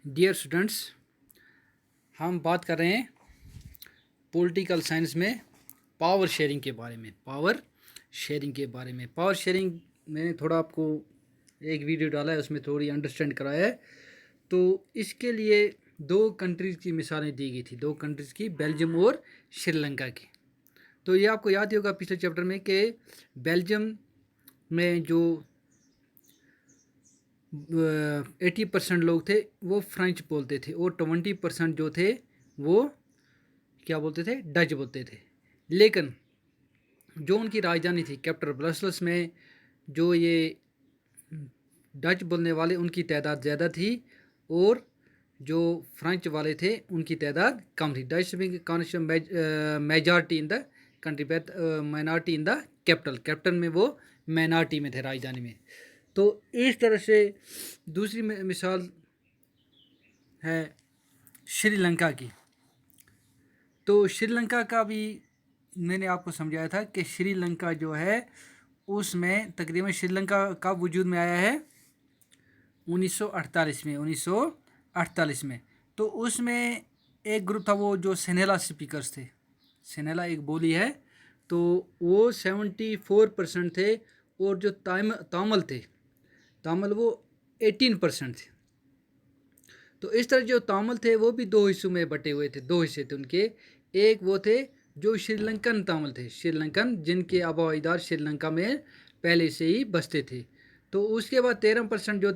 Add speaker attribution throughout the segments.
Speaker 1: Dear students, हम बात कर रहे हैं पॉलिटिकल साइंस में पावर शेयरिंग के बारे में। पावर शेयरिंग मैंने थोड़ा आपको एक वीडियो डाला है, उसमें थोड़ी अंडरस्टैंड कराया है। तो इसके लिए दो कंट्रीज़ की मिसालें दी गई थी, दो कंट्रीज़ की, बेल्जियम और श्रीलंका की। तो ये आपको याद ही होगा पिछले चैप्टर में कि बेल्जियम में जो 80% लोग थे वो फ्रेंच बोलते थे और 20% जो थे वो क्या बोलते थे, डच बोलते थे। लेकिन जो उनकी राजधानी थी कैपिटल ब्रसल्स में, जो ये डच बोलने वाले उनकी तादाद ज़्यादा थी और जो फ्रेंच वाले थे उनकी तादाद कम थी। Dutch speaking constitution majority in the country, minority in the capital में वो माइनॉरिटी में थे, राजधानी में। तो इस तरह से दूसरी मिसाल है श्रीलंका की। तो श्रीलंका का भी मैंने आपको समझाया था कि श्रीलंका जो है उसमें तकरीबन श्रीलंका का वजूद में आया है 1948 में। तो उसमें एक ग्रुप था वो जो सेनेला स्पीकर्स थे। सेनेला एक बोली है, तो वो 74% थे और जो तामिल वो 18% थे। तो इस तरह जो तामिल थे वो भी दो हिस्सों में बटे हुए थे, दो हिस्से थे उनके। एक वो थे जो श्रीलंकन तामिल थे, श्रीलंकन जिनके आबा अजदाद श्रीलंका में पहले से ही बसते थे। तो उसके बाद 13% जो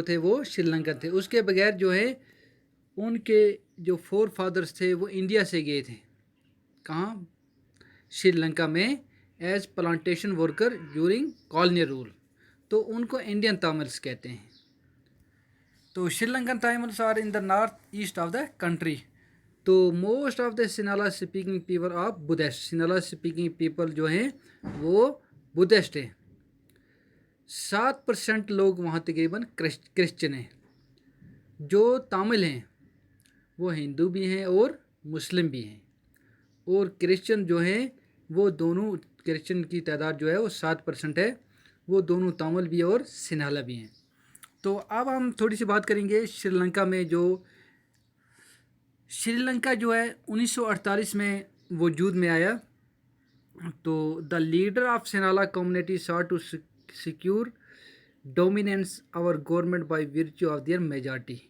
Speaker 1: थे वो श्रीलंकन थे। उसके बगैर जो है उनके जो फोर फादर्स थे वो इंडिया से गए थे। कहाँ? श्रीलंका में as plantation worker during colonial rule. तो उनको इंडियन तामिल्स कहते हैं। तो Sri Lankan Tamils are in the north east of the country. तो most of the Sinhala speaking people of Buddhist, Sinhala speaking people जो हैं वो बुद्धिस्ट हैं। 7% लोग वहाँ तकरीबन क्रिश्चियन हैं। जो तामिल हैं वो हिंदू भी हैं और मुस्लिम भी हैं। और क्रिश्चियन जो हैं वो दोनों, क्रिश्चियन की तादाद जो है वो 7% है। वो दोनों तामिल भी और सिन्हाला भी हैं। तो अब हम थोड़ी सी बात करेंगे श्रीलंका में। श्रीलंका जो है 1948 में वजूद में आया। तो the leader of Sinhala community sought to secure dominance over government by virtue of their majority.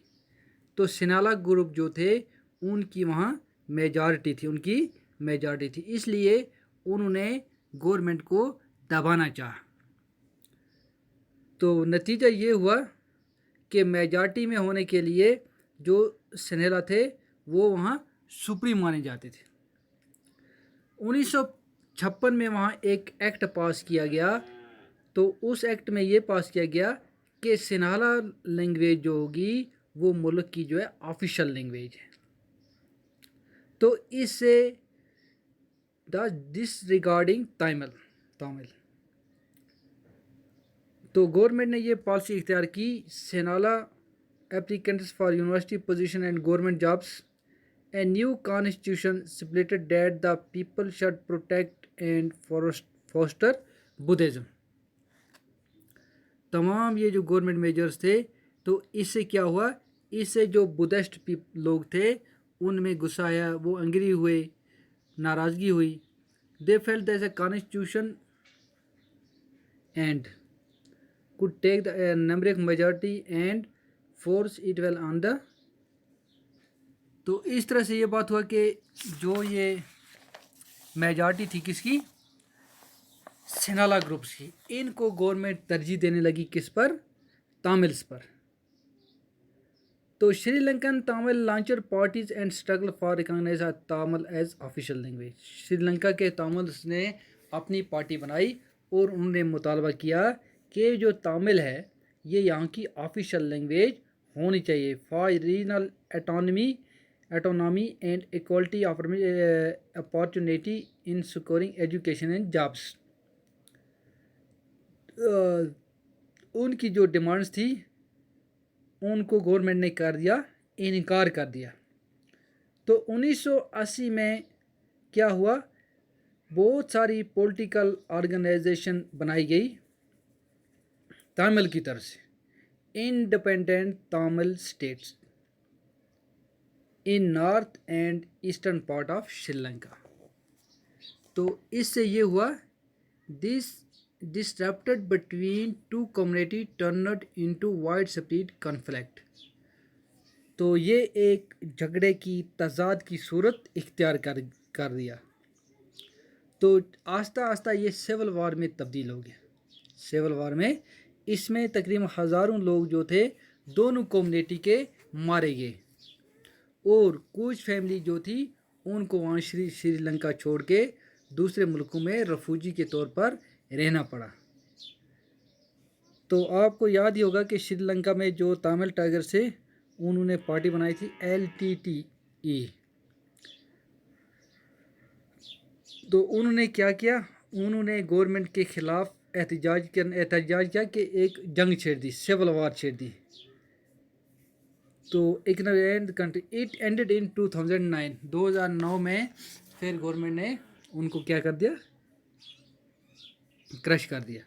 Speaker 1: तो सिनाला ग्रुप जो थे उनकी वहाँ मेजॉरिटी थी, इसलिए उन्होंने गवर्नमेंट को दबाना चाहा। तो नतीजा ये हुआ कि मेजॉरिटी में होने के लिए जो सिनेला थे वो वहाँ सुप्रीम माने जाते थे। 1956 में वहाँ एक एक्ट पास किया गया। तो उस एक्ट में ये पास किया गया कि सिन्हाला लैंग्वेज जो होगी वो मुल्क की जो है ऑफिशियल लैंग्वेज है। तो इससे डिसरिगार्डिंग तामिल। तो गवर्नमेंट ने ये पॉलिसी इख्तियार की, Sinhala applicants for university position and government jobs, a new constitution splitted that the people should protect and foster Buddhism. तमाम ये जो गवर्नमेंट मेजर्स थे, तो इससे क्या हुआ, इससे जो बुद्धिस्ट लोग थे उनमें गुस्सा आया, वो एंग्री हुए, नाराज़गी हुई। They felt that the constitution and could take the numeric majority and force it well on the। तो इस तरह से ये बात हुआ कि जो ये मेजॉरिटी थी किसकी, सिनाला ग्रुप्स की, इनको गवर्नमेंट तरजीह देने लगी किस पर, तामिल्स पर। तो Sri Lankan Tamil launched parties and struggle for recognize Tamil as official language. Sri Lanka के तामिल्स ने अपनी पार्टी बनाई और उन्होंने मुतालबा किया कि जो तामिल है ये यहाँ की ऑफिशियल लैंग्वेज होनी चाहिए for regional autonomy and equality of opportunity in securing education and jobs. उनकी जो डिमांड्स थी उनको गवर्नमेंट ने इनकार कर दिया। तो 1980 में क्या हुआ, बहुत सारी पॉलिटिकल ऑर्गेनाइजेशन बनाई गई तामिल की तरफ से। independent Tamil states in north and eastern part of Sri Lanka. तो इससे ये हुआ, this disrupted between two community turned into widespread conflict. तो ये एक झगड़े की तजाद की सूरत इख्तियार कर दिया। तो आस्ता आस्ता ये सिविल वार में तब्दील हो गया। सिविल वार में इसमें तकरीबन हज़ारों लोग जो थे दोनों कम्युनिटी के मारे गए और कुछ फैमिली जो थी उनको वहाँ श्रीलंका छोड़ के दूसरे मुल्कों में रफूजी के तौर पर रहना पड़ा। तो आपको याद ही होगा कि श्रीलंका में जो तमिल टाइगर से उन्होंने पार्टी बनाई थी LTTE। तो उन्होंने क्या किया, उन्होंने गवर्नमेंट के ख़िलाफ़ एहतजाज किया कि एक जंग छेड़ दी, सिविल वार छेड़ दी। तो economic country it ended in 2009 में फिर गवर्नमेंट ने उनको क्या कर दिया, क्रश कर दिया।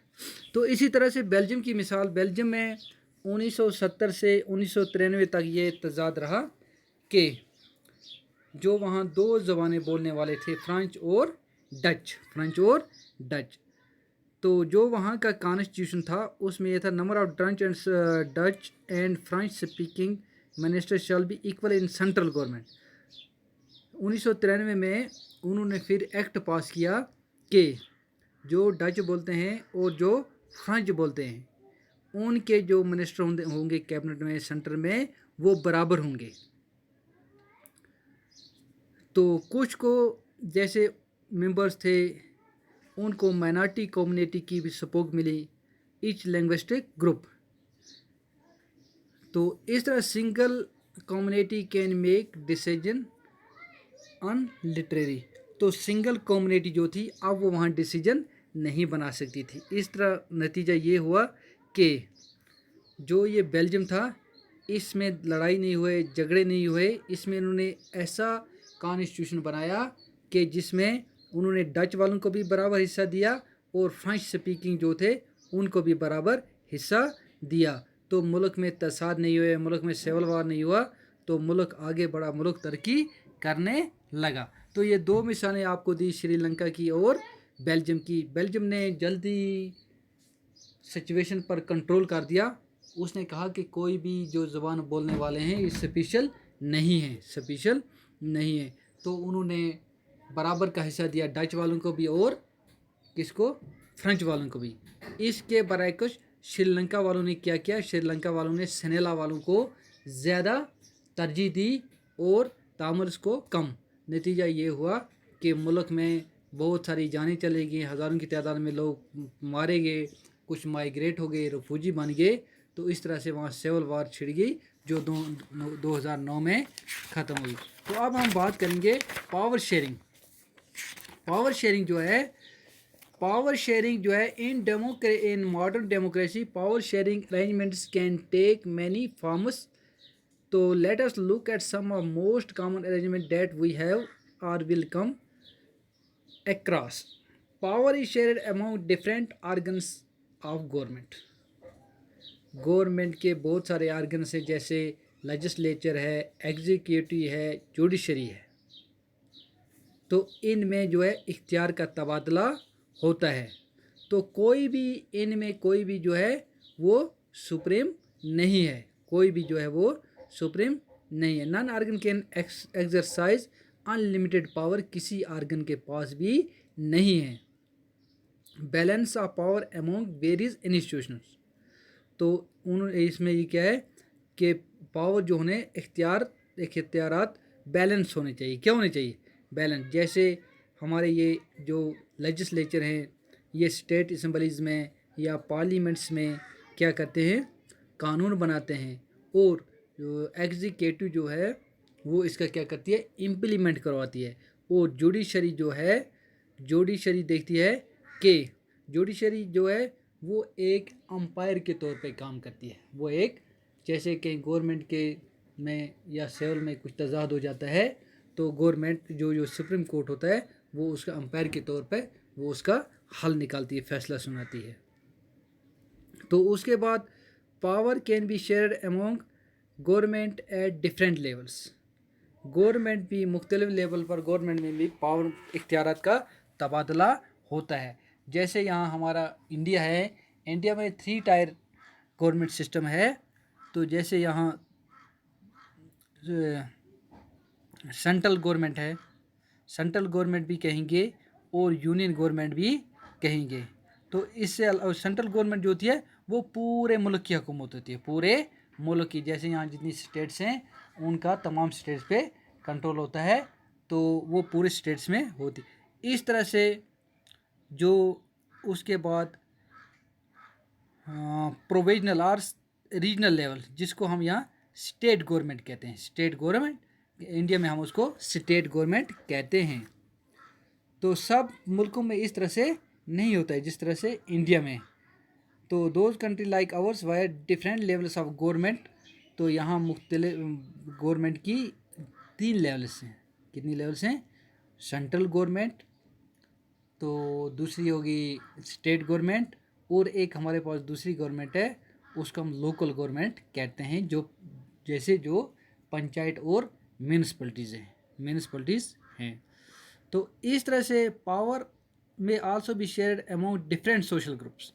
Speaker 1: तो इसी तरह से बेल्जियम की मिसाल, बेल्जियम में 1970 से 1993 तक ये तजाद रहा कि जो वहाँ दो ज़बानें बोलने वाले थे, फ्रेंच और डच। तो जो वहाँ का कॉन्स्टिट्यूशन था उसमें यह था, number of Dutch and French speaking minister shall be equal in central government. 1993 में उन्होंने फिर एक्ट पास किया कि जो डच बोलते हैं और जो फ्रेंच बोलते हैं उनके जो मिनिस्टर होंगे कैबिनेट में, सेंटर में, वो बराबर होंगे। तो कुछ को जैसे मेंबर्स थे उनको माइनॉरिटी कम्युनिटी की भी सपोर्ट मिली, ईच लिंग्विस्टिक ग्रुप। तो इस तरह single community can make decision on literary. तो सिंगल कम्युनिटी जो थी अब वो वहाँ डिसीजन नहीं बना सकती थी। इस तरह नतीजा ये हुआ कि जो ये बेल्जियम था इसमें लड़ाई नहीं हुए, झगड़े नहीं हुए, इसमें उन्होंने ऐसा कॉन्स्टिट्यूशन बनाया कि जिसमें उन्होंने डच वालों को भी बराबर हिस्सा दिया और फ्रेंच स्पीकिंग जो थे उनको भी बराबर हिस्सा दिया। तो मुल्क में तसाद नहीं हुए, मुल्क में सिविल वार नहीं हुआ, तो मुल्क आगे बढ़ा, मुल्क तरक्की करने लगा। तो ये दो मिसालें आपको दी, श्रीलंका की और बेल्जियम की। बेल्जियम ने जल्दी सिचुएशन पर कंट्रोल कर दिया। उसने कहा कि कोई भी जो ज़बान बोलने वाले हैं ये स्पेशल नहीं है। तो उन्होंने बराबर का हिस्सा दिया डच वालों को भी और किसको, फ्रेंच वालों को भी। इसके बरअक्स श्रीलंका वालों ने क्या किया, श्रीलंका वालों ने सनेला वालों को ज़्यादा तरजीह दी और तामिल्स को कम। नतीजा ये हुआ कि मुल्क में बहुत सारी जानें चली गई, हज़ारों की तादाद में लोग मारे गए, कुछ माइग्रेट हो गए, रफूजी बन गए। तो इस तरह से वहाँ सिविल वार छिड़ गई जो 2009 में ख़त्म हुई। तो अब हम बात करेंगे पावर शेयरिंग। पावर शेयरिंग जो है in modern democracy power sharing arrangements can take many forms. तो let us look at some of most common arrangement that we have or will come across. Power is shared among different organs of government. Government के बहुत सारे organs हैं, जैसे legislature है, executive है, judiciary है। तो इनमें जो है इख्तियार का तबादला होता है। तो इनमें कोई भी जो है वो सुप्रीम नहीं है, non organ can exercise unlimited power, किसी ऑर्गन के पास भी नहीं है। Balance of power among various institutions. तो इसमें ये क्या है कि पावर जो होने इख्तियारात बैलेंस होने चाहिए। क्या होने चाहिए? बैलेंस। जैसे हमारे ये जो लेजिस्लेचर हैं ये स्टेट असम्बलीज़ में या पार्लियामेंट्स में क्या करते हैं, कानून बनाते हैं, और जो एग्जीक्यूटिव जो है वो इसका क्या करती है, इम्प्लीमेंट करवाती है। और जुडिशरी जो है, जुडिशरी देखती है कि जुडिशरी जो है वो एक अंपायर के तौर पे काम करती है। वो एक, जैसे कि गवर्नमेंट के में या सिविल में कुछ तजाद हो जाता है तो गवर्नमेंट जो सुप्रीम कोर्ट होता है वो उसका अंपायर के तौर पे वो उसका हल निकालती है, फैसला सुनाती है। तो उसके बाद power can be shared among government at different levels. Government भी मुख्तलिफ लेवल पर गवर्नमेंट में भी पावर इख्तियारात का तबादला होता है। जैसे यहाँ हमारा इंडिया है, इंडिया में 3 टायर गवर्नमेंट सिस्टम है। तो जैसे यहाँ सेंट्रल गवर्नमेंट है, सेंट्रल गवर्नमेंट भी कहेंगे और यूनियन गवर्नमेंट भी कहेंगे। तो इससे सेंट्रल गवर्नमेंट जो होती है वो पूरे मुल्क की हुकूमत होती है, पूरे मुल्क की। जैसे यहाँ जितनी स्टेट्स हैं उनका तमाम स्टेट्स पे कंट्रोल होता है, तो वो पूरे स्टेट्स में होती। इस तरह से जो उसके बाद प्रोविजनल और रीजनल लेवल, जिसको हम यहाँ स्टेट गवर्नमेंट कहते हैं, स्टेट गवर्नमेंट इंडिया में हम उसको स्टेट गवर्नमेंट कहते हैं। तो सब मुल्कों में इस तरह से नहीं होता है जिस तरह से इंडिया में। तो those country like ours wire different levels of government. तो यहाँ मुख्तलिफ गवर्नमेंट की 3 लेवल्स हैं। कितनी लेवल्स हैं? सेंट्रल गवर्नमेंट, तो दूसरी होगी स्टेट गवर्नमेंट, और एक हमारे पास दूसरी गवर्नमेंट है उसको हम लोकल गवर्नमेंट कहते हैं, जो जैसे जो पंचायत और म्यूनिसिपलिटीज़ हैं। तो इस तरह से पावर में also be shared among different social groups.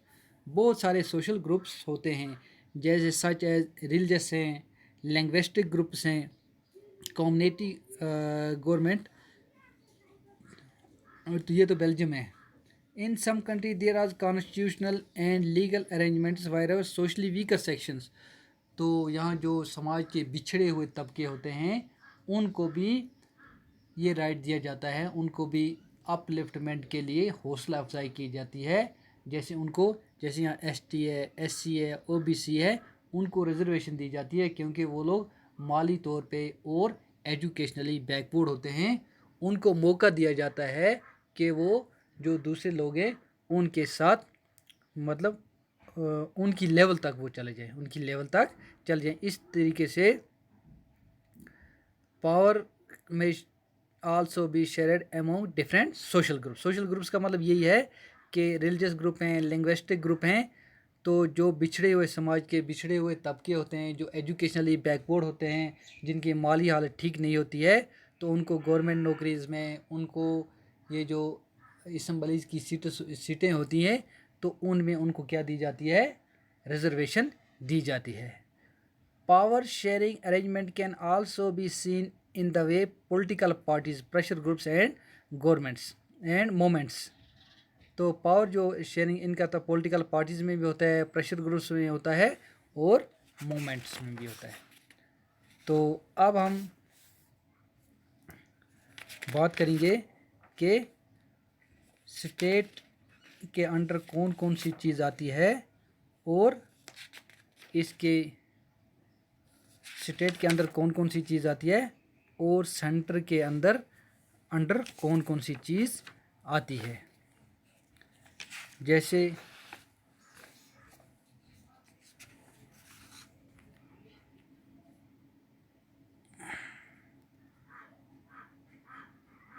Speaker 1: बहुत सारे सोशल ग्रुप्स होते हैं, जैसे सच एज रिलीजियस हैं, लैंग्विस्टिक ग्रुप्स हैं, कम्युनिटी गवर्नमेंट, और तो ये तो बेल्जियम है। In some country there are constitutional and legal arrangements where socially weaker sections. तो यहाँ जो समाज के बिछड़े हुए तबके होते हैं उनको भी ये राइट दिया जाता है, उनको भी अपलिफ्टमेंट के लिए हौसला अफजाई की जाती है। जैसे उनको, जैसे यहाँ ST है, SC है, OBC है, उनको रिजर्वेशन दी जाती है क्योंकि वो लोग माली तौर पे और एजुकेशनली बैकवर्ड होते हैं। उनको मौका दिया जाता है कि वो जो दूसरे लोग हैं उनके साथ मतलब उनकी लेवल तक वो चले जाएं, उनकी लेवल तक चल जाएं। इस तरीके से पावर में also be shared among different social group. Social groups का मतलब यही है कि रिलीजियस ग्रुप हैं, लिंग्विस्टिक ग्रुप हैं, तो जो बिछड़े हुए समाज के बिछड़े हुए तबके होते हैं, जो एजुकेशनली बैकवर्ड होते हैं, जिनकी माली हालत ठीक नहीं होती है, तो उनको गवर्नमेंट नौकरीज़ में, उनको ये जो असम्बलीज़ की सीटें होती हैं तो उनमें उनको क्या दी जाती है? रिजर्वेशन दी जाती है। Power sharing arrangement can also be seen in the way political parties, pressure groups and governments and movements। तो पावर जो शेयरिंग इनका तो पॉलिटिकल पार्टीज़ में भी होता है, प्रेशर ग्रुप्स में होता है और मूवमेंट्स में भी होता है। तो अब हम बात करेंगे कि स्टेट के अंडर कौन कौन सी चीज़ आती है और इसके स्टेट के अंदर कौन कौन सी चीज़ आती है और सेंटर के अंदर कौन कौन सी चीज़ आती है। जैसे